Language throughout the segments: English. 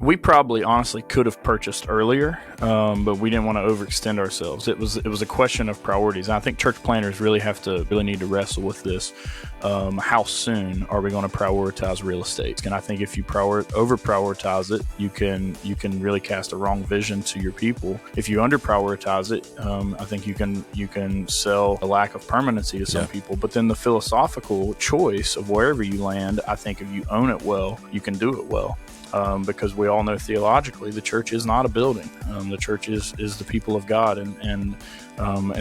We probably honestly could have purchased earlier, but we didn't want to overextend ourselves. It was a question of priorities. And I think church planners really need to wrestle with this. How soon are we going to prioritize real estate? And I think if you over prioritize it, you can really cast a wrong vision to your people. If you under prioritize it, I think you can sell a lack of permanency to some people. But then the philosophical choice of wherever you land, I think if you own it well, you can do it well. Because we all know theologically the church is not a building. The church is the people of God, and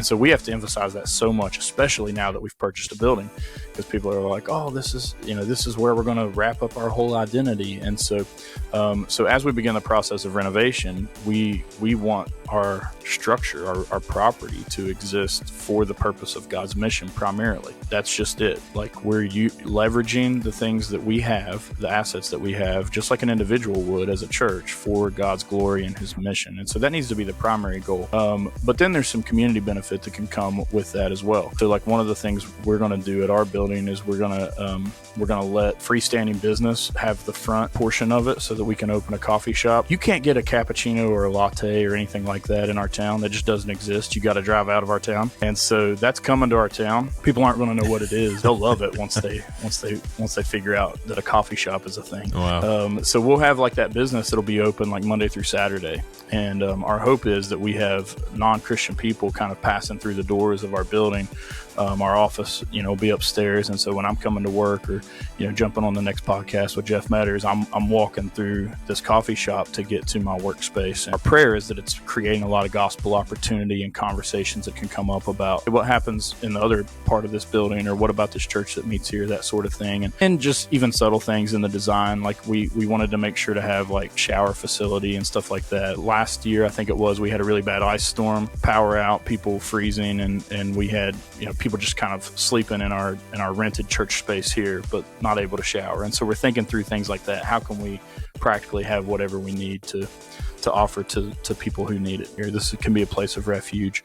so we have to emphasize that so much, especially now that we've purchased a building, because people are like, oh, this is where we're going to wrap up our whole identity. And so as we begin the process of renovation, we want our structure, our property to exist for the purpose of God's mission primarily. That's just it. Like, we're leveraging the things that we have, the assets that we have, just like an individual would as a church, for God's glory and his mission. And so that needs to be the primary goal. But then there's some community benefit that can come with that as well. So like one of the things we're going to do at our building is we're going to let freestanding business have the front portion of it so that we can open a coffee shop. You can't get a cappuccino or a latte or anything like that in our town. That just doesn't exist. You got to drive out of our town. And so that's coming to our town. People aren't going to know what it is. They'll love it once they figure out that a coffee shop is a thing. Wow. So we'll have like that business that'll be open like Monday through Saturday. And our hope is that we have non-Christian people kind of passing through the doors of our building. Our office, will be upstairs. And so when I'm coming to work or, jumping on the next podcast with Jeff Metters, I'm walking through this coffee shop to get to my workspace. And our prayer is that it's creating a lot of gospel opportunity and conversations that can come up about what happens in the other part of this building, or what about this church that meets here, that sort of thing. And just even subtle things in the design. Like we wanted to make sure to have like shower facility and stuff like that. Last year, I think it was, we had a really bad ice storm, power out, people freezing, and we had, people just kind of sleeping in our rented church space here, but not able to shower. And so we're thinking through things like that. How can we practically have whatever we need to offer to people who need it here? This can be a place of refuge.